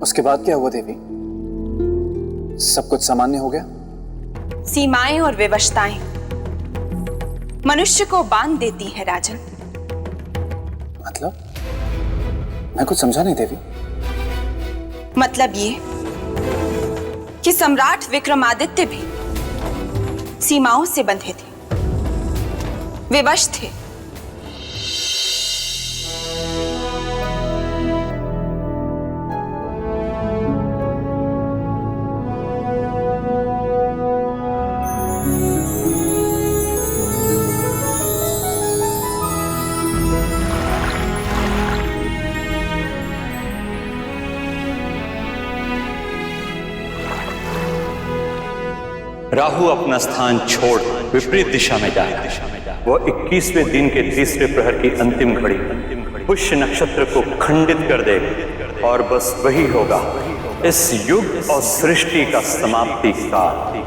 उसके बाद क्या हुआ देवी? सब कुछ सामान्य हो गया? सीमाएं और विवशताएं मनुष्य को बांध देती हैं राजन। मतलब? मैं कुछ समझा नहीं देवी। मतलब ये कि सम्राट विक्रमादित्य भी सीमाओं से बंधे थे, विवश थे। राहु अपना स्थान छोड़ विपरीत दिशा में जाए। वह 21वें दिन के तीसरे प्रहर की अंतिम घड़ी पुष्य नक्षत्र को खंडित कर दे और बस वही होगा इस युग और सृष्टि का समाप्ति काल।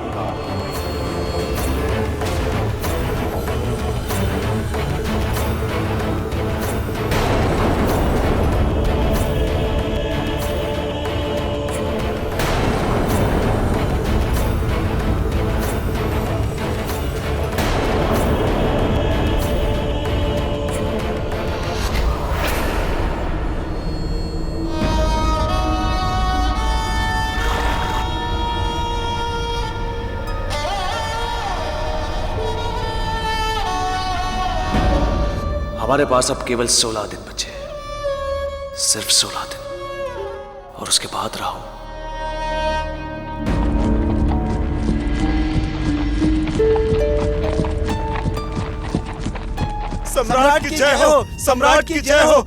हमारे पास अब केवल 16 दिन बचे, सिर्फ 16 दिन, और उसके बाद राहु। सम्राट की जय हो, सम्राट की जय हो।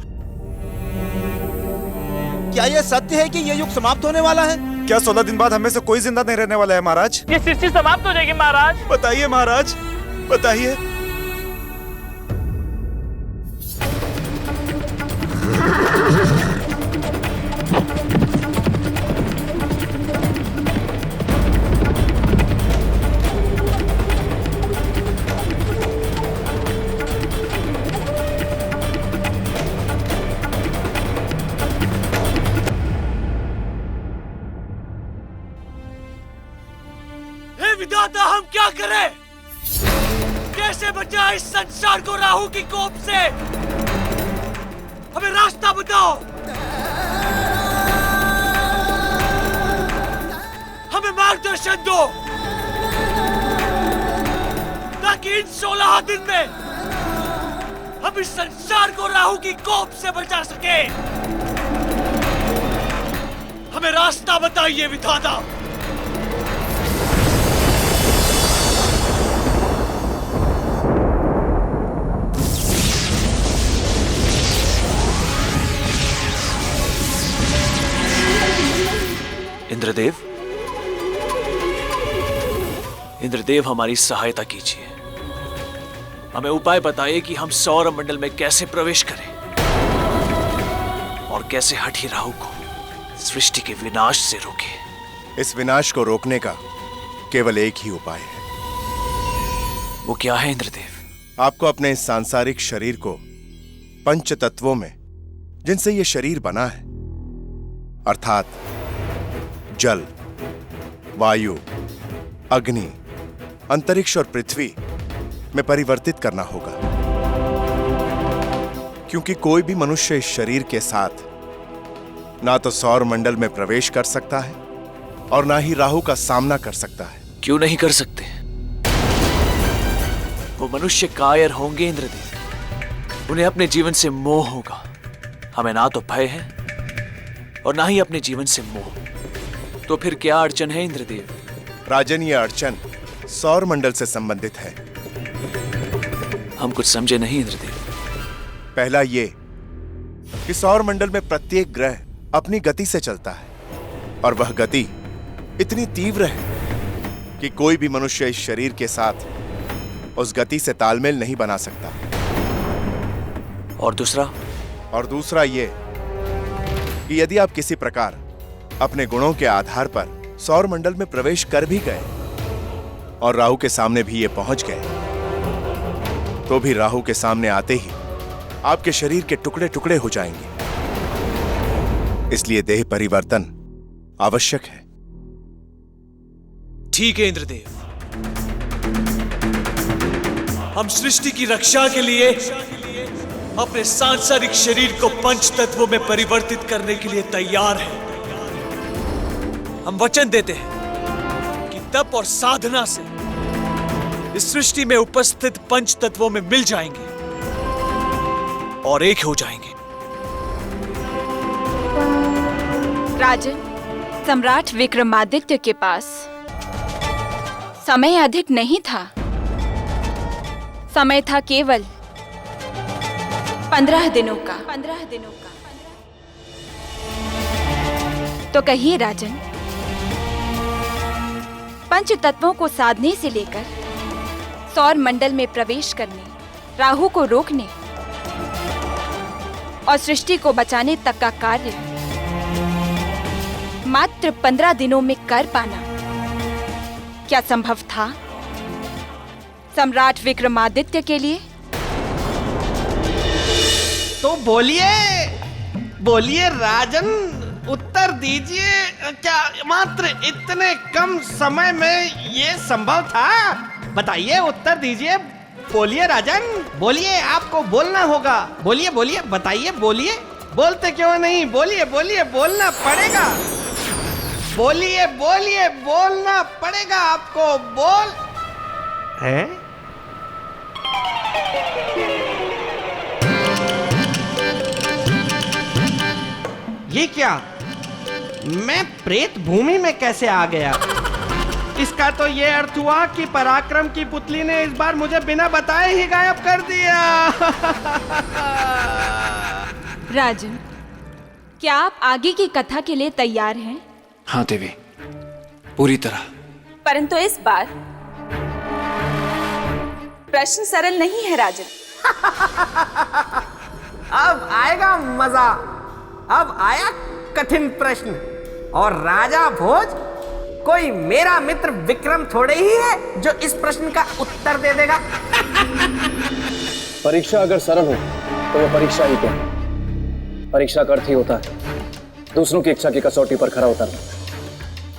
क्या यह सत्य है कि यह युग समाप्त होने वाला है? क्या 16 दिन बाद हमें से कोई जिंदा नहीं रहने वाला है महाराज? ये सृष्टि समाप्त हो जाएगी महाराज। बताइए महाराज, बताइए। विधाता हम क्या करें? कैसे बचाएं इस संसार को राहु की कोप से? हमें रास्ता बताओ, हमें मार्गदर्शन दो ताकि इन 16 दिन में हम इस संसार को राहु की कोप से बचा सके। हमें रास्ता बताइए विधाता। इंद्रदेव, इंद्रदेव हमारी सहायता कीजिए। हमें उपाय बताइए कि हम सौर मंडल में कैसे प्रवेश करें और कैसे हठी राहु को सृष्टि के विनाश से रोकें। इस विनाश को रोकने का केवल एक ही उपाय है। वो क्या है इंद्रदेव? आपको अपने इस सांसारिक शरीर को पंच तत्वों में, जिनसे यह शरीर बना है, अर्थात जल, वायु, अग्नि, अंतरिक्ष और पृथ्वी में परिवर्तित करना होगा। क्योंकि कोई भी मनुष्य इस शरीर के साथ ना तो सौर मंडल में प्रवेश कर सकता है और ना ही राहु का सामना कर सकता है। क्यों नहीं कर सकते? वो मनुष्य कायर होंगे इंद्रदेव। उन्हें अपने जीवन से मोह होगा। हमें ना तो भय है और ना ही अपने जीवन से मोह। तो फिर क्या अड़चन है इंद्रदेव? राजन, ये अड़चन सौर मंडल से संबंधित है। हम कुछ समझे नहीं इंद्रदेव। पहला ये कि सौर मंडल में प्रत्येक ग्रह अपनी गति से चलता है और वह गति इतनी तीव्र है कि कोई भी मनुष्य इस शरीर के साथ उस गति से तालमेल नहीं बना सकता। और दूसरा ये कि यदि आप किसी प्रकार अपने गुणों के आधार पर सौर मंडल में प्रवेश कर भी गए और राहु के सामने भी ये पहुंच गए, तो भी राहु के सामने आते ही आपके शरीर के टुकड़े टुकड़े हो जाएंगे। इसलिए देह परिवर्तन आवश्यक है। ठीक है इंद्रदेव, हम सृष्टि की रक्षा के लिए अपने सांसारिक शरीर को पंच तत्वों में परिवर्तित करने के लिए तैयार हैं। हम वचन देते हैं कि तप और साधना से इस सृष्टि में उपस्थित पंच तत्वों में मिल जाएंगे और एक हो जाएंगे। राजन, सम्राट विक्रमादित्य के पास समय अधिक नहीं था। समय था केवल 15 दिनों का। तो कहिए राजन, पंच तत्वों को साधने से लेकर सौर मंडल में प्रवेश करने, राहु को रोकने और सृष्टि को बचाने तक का कार्य मात्र 15 दिनों में कर पाना क्या संभव था सम्राट विक्रमादित्य के लिए? तो बोलिए राजन, उत्तर दीजिए। क्या मात्र इतने कम समय में ये संभव था? बताइए, उत्तर दीजिए। बोलिए राजन, बोलिए, आपको बोलना होगा। बोलिए, बताइए, बोलिए। बोलते क्यों नहीं? बोलिए, बोलना पड़ेगा। बोलिए, बोलना पड़ेगा आपको। बोल है? ये क्या? मैं प्रेत भूमि में कैसे आ गया? इसका तो ये अर्थ हुआ कि पराक्रम की पुतली ने इस बार मुझे बिना बताए ही गायब कर दिया। राजन, क्या आप आगे की कथा के लिए तैयार हैं? हाँ देवी, पूरी तरह। परंतु इस बार प्रश्न सरल नहीं है राजन। अब आएगा मजा। अब आया कठिन प्रश्न। और राजा भोज कोई मेरा मित्र विक्रम थोड़े ही है जो इस प्रश्न का उत्तर दे देगा। परीक्षा अगर सरल हो तो वो परीक्षा ही क्या? परीक्षा का अर्थ ही होता है दूसरों की इच्छा की कसौटी पर खरा उतरना।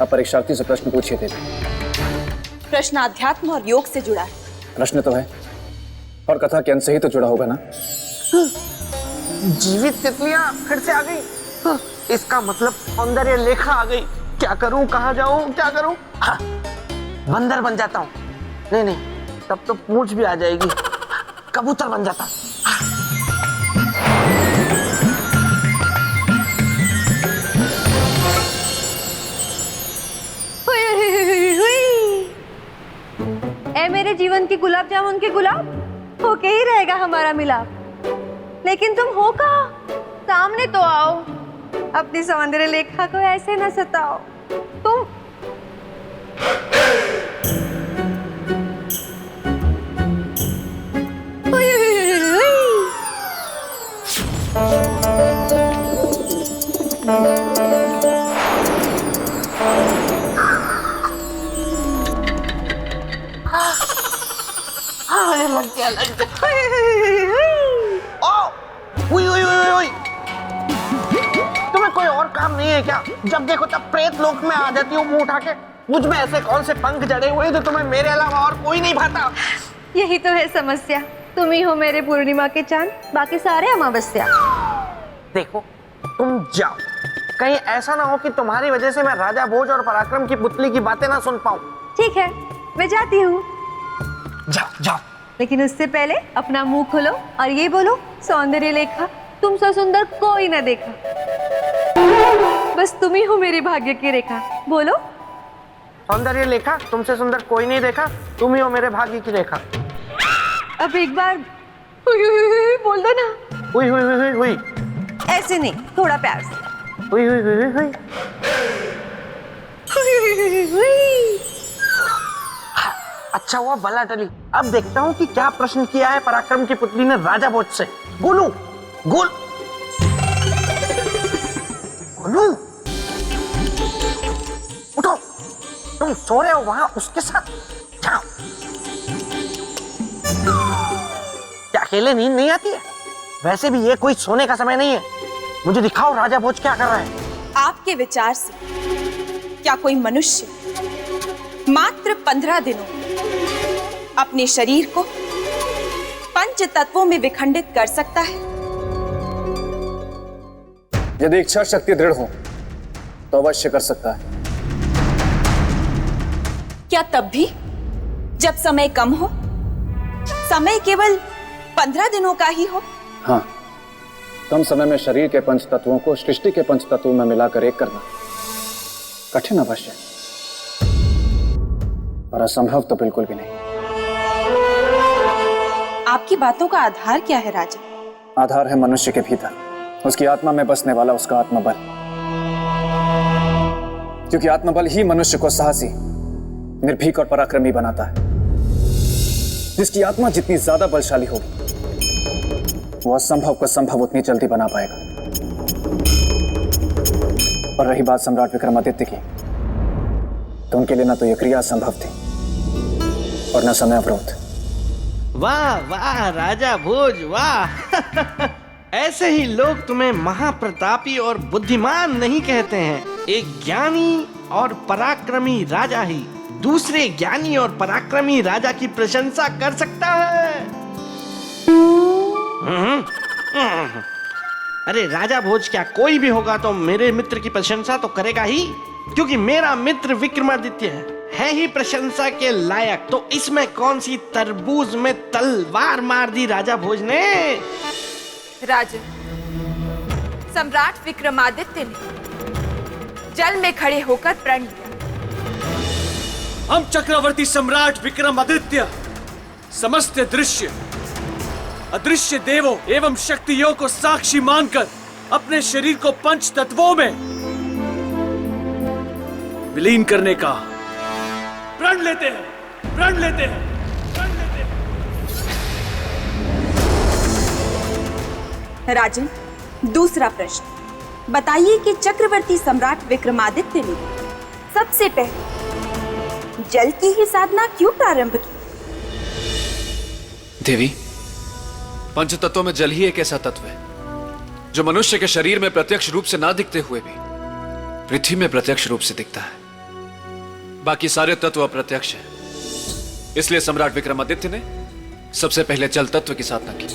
अब परीक्षार्थी से प्रश्न पूछिए देवी। प्रश्न अध्यात्म और योग से जुड़ा है। प्रश्न तो है, और कथा के अंत से ही तो जुड़ा होगा ना। जीवित तितलियां फिर से आ गई। इसका मतलब सौंदर्य लेखा आ गई। क्या करूं, कहां जाऊं, क्या करूं? हाँ, बंदर बन जाता हूं। नहीं, तब तो पूंछ भी आ जाएगी। कबूतर बन जाता। ए मेरे जीवन की गुलाब जामुन के गुलाब, होके ही रहेगा हमारा मिलाप। लेकिन तुम हो कहाँ? सामने तो आओ। अपनी सौंदर्य लेखा को ऐसे न सताओ। तुम लग गया। ओए, तुम्हें कोई और काम नहीं है क्या? जब देखो तब प्रेत लोक में आ जाती हो मुंह उठा के। मुझ में ऐसे कौन से पंख जड़े हुए जो तुम्हें मेरे अलावा और कोई नहीं भाता? यही तो है समस्या। तुम ही हो मेरे पूर्णिमा के चांद, बाकी सारे अमावस्या। देखो, तुम जाओ। कहीं ऐसा ना हो कि तुम्हारी वजह से मैं राजा भोज और पराक्रम की पुतली की बातें ना सुन पाऊं। ठीक है, मैं जाती हूँ। जाओ। लेकिन उससे पहले अपना मुंह खोलो और ये बोलो, सौंदर्य लेखा तुमसे सुंदर कोई ना देखा। बस तुम ही हो मेरी भाग्य की रेखा। बोलो। सौंदर्य लेखा तुमसे सुंदर कोई नहीं देखा, तुम ही हो मेरे भाग्य की रेखा। अब एक बार हुई हुई हुई बोल दो ना। हुई हुई हुई हुई हुई। ऐसे नहीं, थोड़ा प्यार से। हुई हुई हुई हुई हुई। हुई हुई हुई हुई। अच्छा हुआ भला टली। अब देखता हूँ कि क्या प्रश्न किया है पराक्रम की पुतली ने राजा भोज से। गोलू, गोलू, उठो। तुम सो रहे हो वहां उसके साथ? जाओ। क्या अकेले नींद नहीं आती है? वैसे भी ये कोई सोने का समय नहीं है। मुझे दिखाओ राजा भोज क्या कर रहा है। आपके विचार से क्या कोई मनुष्य मात्र 15 दिनों अपने शरीर को पंच तत्वों में विखंडित कर सकता है? यदि इच्छा शक्ति दृढ़ हो तो अवश्य कर सकता है। क्या तब भी जब समय कम हो, समय केवल 15 दिनों का ही हो? हाँ, कम समय में शरीर के पंच तत्वों को सृष्टि के पंच तत्वों में मिलाकर एक करना कठिन अवश्य, और असंभव तो बिल्कुल भी नहीं। आपकी बातों का आधार क्या है राजा? आधार है मनुष्य के भीतर, उसकी आत्मा में बसने वाला उसका आत्मबल। क्योंकि आत्मबल ही मनुष्य को साहसी, निर्भीक और पराक्रमी बनाता है। जिसकी आत्मा जितनी ज्यादा बलशाली होगी, वो असंभव को संभव उतनी जल्दी बना पाएगा। और रही बात सम्राट विक्रमादित्य की, तो उनके लिए ना तो यह क्रिया संभव थी और न समय अवरोध। वाह वाह राजा भोज वाह। ऐसे ही लोग तुम्हें महाप्रतापी और बुद्धिमान नहीं कहते हैं। एक ज्ञानी और पराक्रमी राजा ही दूसरे ज्ञानी और पराक्रमी राजा की प्रशंसा कर सकता है। अरे राजा भोज क्या कोई भी होगा तो मेरे मित्र की प्रशंसा तो करेगा ही, क्योंकि मेरा मित्र विक्रमादित्य है ही प्रशंसा के लायक। तो इसमें कौन सी तरबूज में तलवार मार दी राजा भोज ने? राजन, सम्राट विक्रमादित्य ने जल में खड़े होकर प्रण लिया। हम चक्रवर्ती सम्राट विक्रमादित्य समस्त दृश्य अदृश्य देवों एवं शक्तियों को साक्षी मानकर अपने शरीर को पंच तत्वों में विलीन करने का प्रण लेते हैं, प्रण लेते हैं, प्रण लेते हैं। राजन, दूसरा प्रश्न बताइए कि चक्रवर्ती सम्राट विक्रमादित्य ने सबसे पहले जल की ही साधना क्यों प्रारंभ की? देवी, पंच तत्वों में जल ही एक ऐसा तत्व है जो मनुष्य के शरीर में प्रत्यक्ष रूप से ना दिखते हुए भी पृथ्वी में प्रत्यक्ष रूप से दिखता है। बाकी सारे तत्व अप्रत्यक्ष हैं। इसलिए सम्राट विक्रमादित्य ने सबसे पहले जल तत्व की साधना की।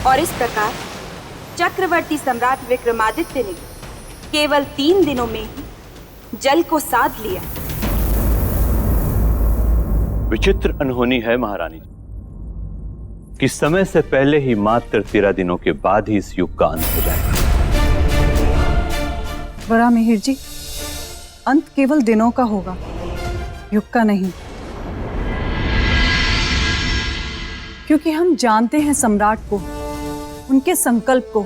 और इस प्रकार चक्रवर्ती सम्राट विक्रमादित्य ने केवल 3 दिनों में ही जल को साध लिया। विचित्र अनहोनी है महारानी कि समय से पहले ही मात्र 13 दिनों के बाद ही इस युग का अंत हो जाएगा। बड़ा मिहिर जी, अंत केवल दिनों का होगा, युग का नहीं। क्योंकि हम जानते हैं सम्राट को, उनके संकल्प को,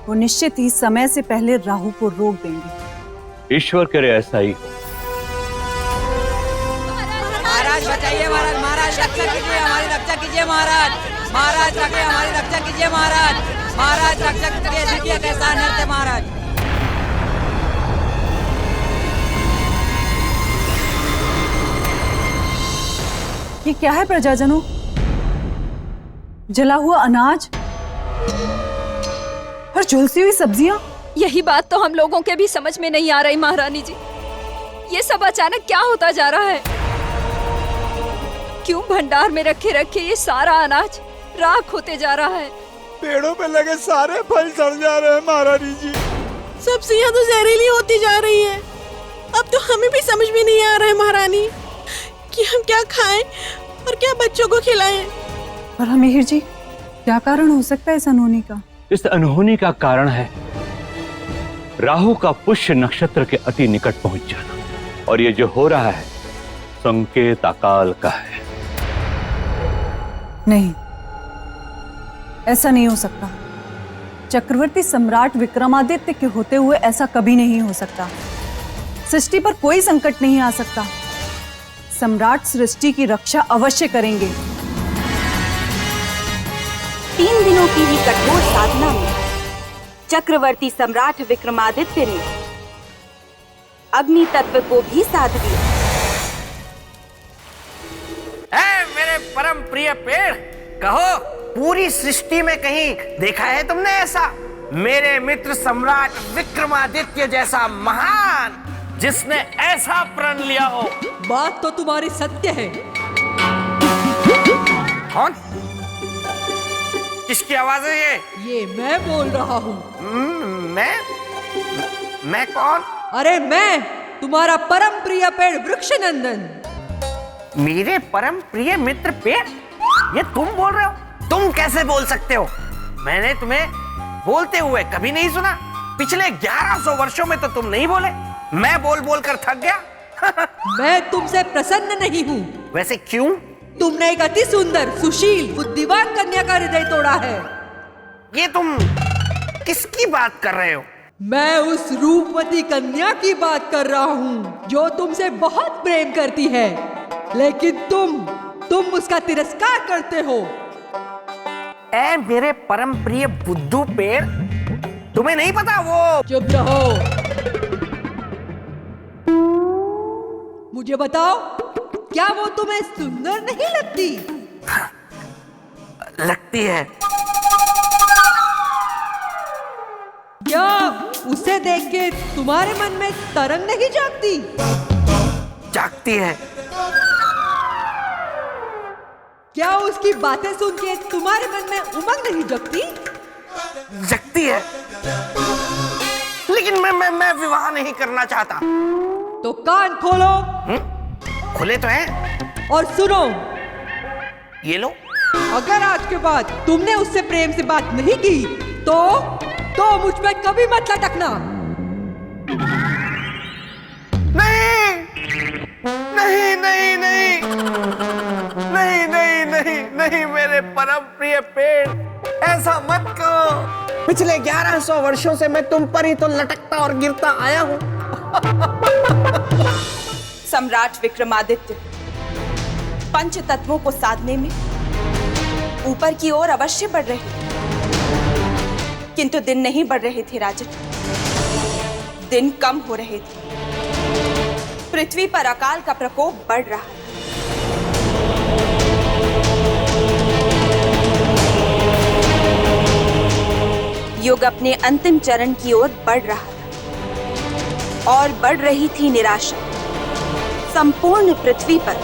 वो निश्चित ही समय से पहले राहु को रोक देंगे। ईश्वर करे ऐसा ही हो। महाराज बचाइए, महाराज, महाराज रक्षा कीजिए, हमारी रक्षा कीजिए महाराज, महाराज रखे हमारी रक्षा कीजिए महाराज, महाराज रक्षा कीजिए, देखिए कैसा नृत्य महाराज। ये क्या है प्रजाजनों? जला हुआ अनाज और झुलसी हुई सब्जियां। यही बात तो हम लोगों के भी समझ में नहीं आ रही महारानी जी। ये सब अचानक क्या होता जा रहा है? क्यों भंडार में रखे रखे ये सारा अनाज राख होते जा रहा है? पेड़ों पे लगे सारे फल सड़ जा रहे हैं महारानी जी। सब्जियां तो जहरीली होती जा रही है। अब तो हमें भी समझ में नहीं आ रहा है महारानी कि हम क्या खाएं और क्या बच्चों को खिलाएं। पर मिहिर जी, क्या कारण हो सकता है इस अनहोनी का? इस अनहोनी का कारण है राहु का पुष्य नक्षत्र के अति निकट पहुंच जाना, और ये जो हो रहा है संकेत अकाल का है। नहीं, ऐसा नहीं हो सकता। चक्रवर्ती सम्राट विक्रमादित्य के होते हुए ऐसा कभी नहीं हो सकता। सृष्टि पर कोई संकट नहीं आ सकता। सम्राट सृष्टि की रक्षा अवश्य करेंगे। 3 दिनों की ही कठोर साधना में चक्रवर्ती सम्राट विक्रमादित्य ने अग्नि तत्व को भी साध लिया। मेरे परम प्रिय पेड़, कहो पूरी सृष्टि में कहीं देखा है तुमने ऐसा? मेरे मित्र सम्राट विक्रमादित्य जैसा महान, जिसने ऐसा प्रण लिया हो। बात तो तुम्हारी सत्य है। कौन? किसकी आवाज है ये मैं बोल रहा हूँ। मैं कौन? अरे मैं तुम्हारा परम प्रिय पेड़ वृक्षनंदन। मेरे परम प्रिय मित्र पेड़? ये तुम बोल रहे हो? तुम कैसे बोल सकते हो? मैंने तुम्हें बोलते हुए कभी नहीं सुना। पिछले 1100 वर्षों में तो तुम नहीं बोले। मैं बोल बोल कर थक गया। मैं तुमसे प्रसन्न नहीं हूँ। वैसे क्यों? तुमने एक अति सुंदर, सुशील, बुद्धिमान कन्या का हृदय तोड़ा है। ये तुम किसकी बात कर रहे हो? मैं उस रूपवती कन्या की बात कर रहा हूँ जो तुमसे बहुत प्रेम करती है, लेकिन तुम उसका तिरस्कार करते हो। ऐ मेरे परम प्रिय बुद्धू पेड़, तुम्हें नहीं पता वो? चुप रहो। मुझे बताओ, क्या वो तुम्हें सुंदर नहीं लगती? लगती है। क्या उसे देख के तुम्हारे मन में तरंग नहीं जागती? जागती है। क्या उसकी बातें सुन के तुम्हारे मन में उमंग नहीं जगती? जगती है, लेकिन मैं विवाह नहीं करना चाहता। तो कान खोलो। खुले तो हैं। और सुनो, ये लो। अगर आज के बाद तुमने उससे प्रेम से बात नहीं की तो मुझ पे कभी मत लटकना। नहीं नहीं नहीं नहीं नहीं नहीं नहीं नहीं मेरे परम प्रिय पेड़, ऐसा मत कहो। पिछले 1100 वर्षों से मैं तुम पर ही तो लटकता और गिरता आया हूं। सम्राट विक्रमादित्य पंच तत्वों को साधने में ऊपर की ओर अवश्य बढ़ रहे, किंतु दिन नहीं बढ़ रहे थे राजन, दिन कम हो रहे थे। पृथ्वी पर अकाल का प्रकोप बढ़ रहा है। युग अपने अंतिम चरण की ओर बढ़ रहा था और बढ़ रही थी निराशा। संपूर्ण पृथ्वी पर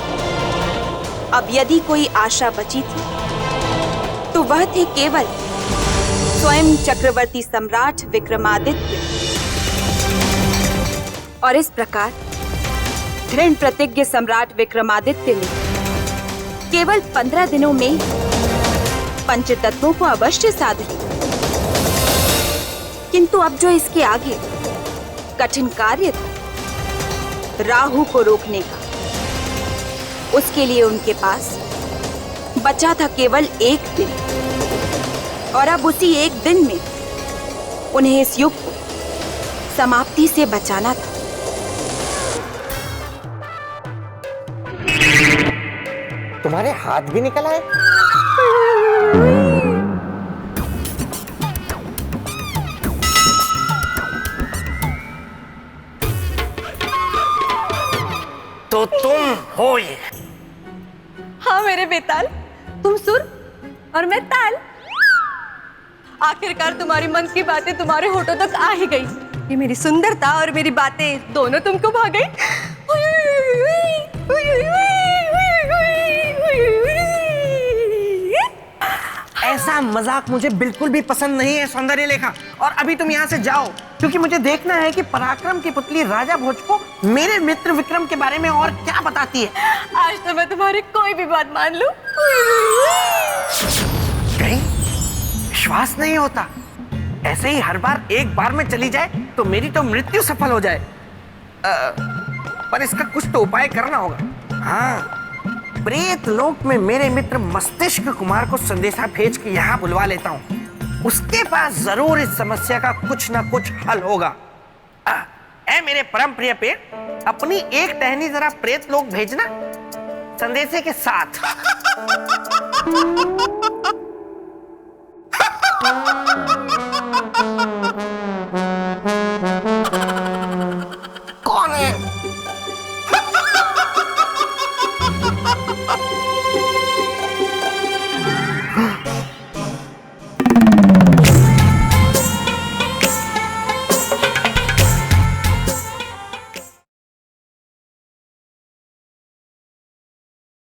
अब यदि कोई आशा बची थी तो वह थे केवल स्वयं चक्रवर्ती सम्राट विक्रमादित्य। और इस प्रकार दृढ़ प्रतिज्ञ सम्राट विक्रमादित्य ने केवल 15 दिनों में पंचतत्वों को अवश्य साध लिया। किंतु अब जो इसके आगे कठिन कार्य था राहु को रोकने का, उसके लिए उनके पास बचा था केवल एक दिन। और अब उसी एक दिन में उन्हें इस युग को समाप्ति से बचाना था। तुम्हारे हाथ भी निकल आए? तो तुम हो ये? हाँ मेरे बेताल, तुम सुर और मैं ताल। आखिरकार तुम्हारी मन की बातें तुम्हारे होठों तक आ ही गई। ये मेरी सुंदरता और मेरी बातें दोनों तुमको भा गई। ऐसा मजाक मुझे बिल्कुल भी पसंद नहीं है सौंदर्य लेखा। और अभी तुम यहाँ से जाओ, क्योंकि मुझे देखना है कि पराक्रम की पुतली राजा भोज को मेरे मित्र विक्रम के बारे में और क्या बताती है। आज तो मैं तुम्हारी कोई भी बात मान लूं। कहीं विश्वास नहीं होता। ऐसे ही हर बार एक बार में चली जाए तो मेरी तो मृत्यु सफल हो जाए। पर इसका कुछ तो उपाय करना होगा। हाँ, प्रेत लोक में मेरे मित्र मस्तिष्क कुमार को संदेशा भेज के यहाँ बुलवा लेता हूँ। उसके पास जरूर इस समस्या का कुछ ना कुछ हल होगा। ऐ मेरे परम प्रिय पेड़, अपनी एक टहनी जरा प्रेत लोक भेजना संदेशे के साथ।